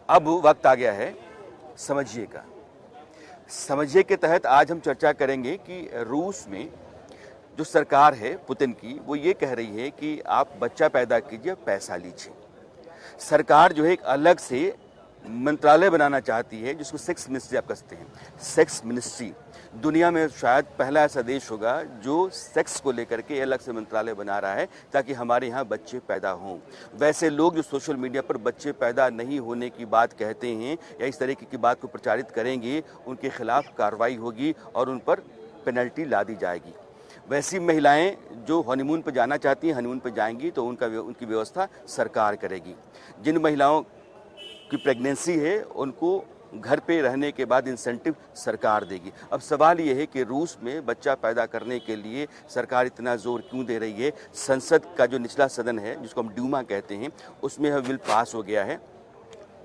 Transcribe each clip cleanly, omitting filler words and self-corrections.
अब वक्त आ गया है समझिए का। समझिए के तहत आज हम चर्चा करेंगे कि रूस में जो सरकार है पुतिन की, वो ये कह रही है कि आप बच्चा पैदा कीजिए, पैसा लीजिए। सरकार जो है एक अलग से मंत्रालय बनाना चाहती है जिसको सेक्स मिनिस्ट्री आप कहते हैं। सेक्स मिनिस्ट्री दुनिया में शायद पहला ऐसा देश होगा जो सेक्स को लेकर के अलग से मंत्रालय बना रहा है ताकि हमारे यहाँ बच्चे पैदा हों। वैसे लोग जो सोशल मीडिया पर बच्चे पैदा नहीं होने की बात कहते हैं या इस तरीके की बात को प्रचारित करेंगे, उनके खिलाफ कार्रवाई होगी और उन पर पेनल्टी ला दी जाएगी। वैसी महिलाएं जो हनीमून पर जाना चाहती हैं, हनीमून पर जाएंगी तो उनकी व्यवस्था सरकार करेगी। जिन महिलाओं की प्रेगनेंसी है उनको घर पे रहने के बाद इंसेंटिव सरकार देगी। अब सवाल ये है कि रूस में बच्चा पैदा करने के लिए सरकार इतना जोर क्यों दे रही है। संसद का जो निचला सदन है जिसको हम ड्यूमा कहते हैं, उसमें यह बिल पास हो गया है।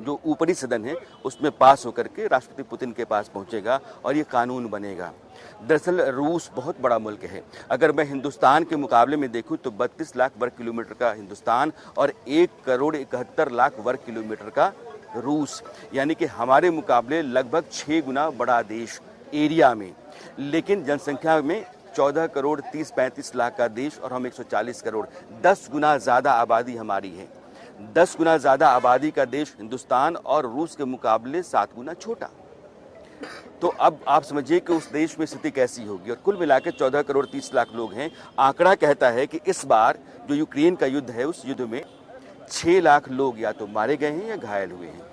जो ऊपरी सदन है उसमें पास होकर के राष्ट्रपति पुतिन के पास पहुंचेगा और ये कानून बनेगा। दरअसल रूस बहुत बड़ा मुल्क है। अगर मैं हिंदुस्तान के मुकाबले में देखूं तो 32 लाख वर्ग किलोमीटर का हिंदुस्तान और 1,71,00,000 वर्ग किलोमीटर का रूस, यानी कि हमारे मुकाबले लगभग 6 गुना बड़ा देश एरिया में। लेकिन जनसंख्या में 14 करोड़ 30-35 लाख का देश और हम 140 करोड़, 10 गुना ज़्यादा आबादी हमारी है। 10 गुना ज़्यादा आबादी का देश हिंदुस्तान और रूस के मुकाबले 7 गुना छोटा। तो अब आप समझिए कि उस देश में स्थिति कैसी होगी। और कुल मिलाकर 14 करोड़ 30 लाख लोग हैं। आंकड़ा कहता है कि इस बार जो यूक्रेन का युद्ध है उस युद्ध में 6 लाख लोग या तो मारे गए हैं या घायल हुए हैं।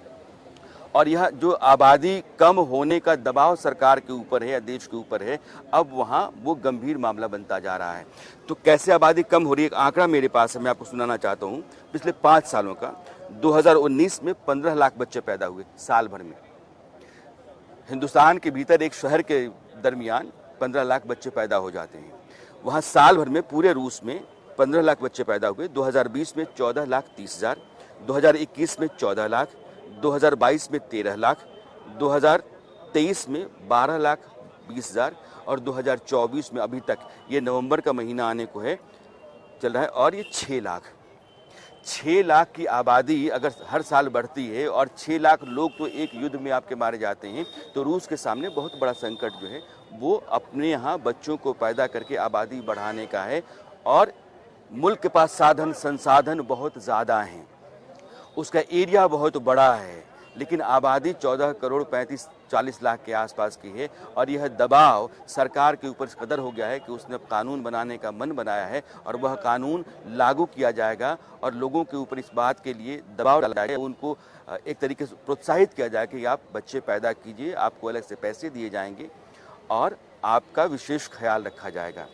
और यह जो आबादी कम होने का दबाव सरकार के ऊपर है या देश के ऊपर है, अब वहाँ वो गंभीर मामला बनता जा रहा है। तो कैसे आबादी कम हो रही है, एक आंकड़ा मेरे पास है, मैं आपको सुनाना चाहता हूँ। पिछले 5 सालों का 2019 में 15 लाख बच्चे पैदा हुए साल भर में। हिंदुस्तान के भीतर एक शहर के दरमियान 15 लाख बच्चे पैदा हो जाते हैं। वहाँ साल भर में पूरे रूस में 15 लाख बच्चे पैदा हुए। 2020 में 14,30,000, 2021 में 14 लाख, 2022 में 13 लाख, 2023 में 12,20,000 और 2024 में अभी तक ये नवंबर का महीना आने को है चल रहा है और ये 6 लाख। 6 लाख की आबादी अगर हर साल बढ़ती है और 6 लाख लोग तो एक युद्ध में आपके मारे जाते हैं, तो रूस के सामने बहुत बड़ा संकट जो है वो अपने यहाँ बच्चों को पैदा करके आबादी बढ़ाने का है। और मुल्क के पास साधन संसाधन बहुत ज़्यादा हैं, उसका एरिया बहुत बड़ा है, लेकिन आबादी 14 करोड़ 35-40 लाख के आसपास की है। और यह दबाव सरकार के ऊपर इस कदर हो गया है कि उसने कानून बनाने का मन बनाया है और वह कानून लागू किया जाएगा और लोगों के ऊपर इस बात के लिए दबाव डाला जाएगा, उनको एक तरीके से प्रोत्साहित किया जाए कि आप बच्चे पैदा कीजिए, आपको अलग से पैसे दिए जाएंगे और आपका विशेष ख्याल रखा जाएगा।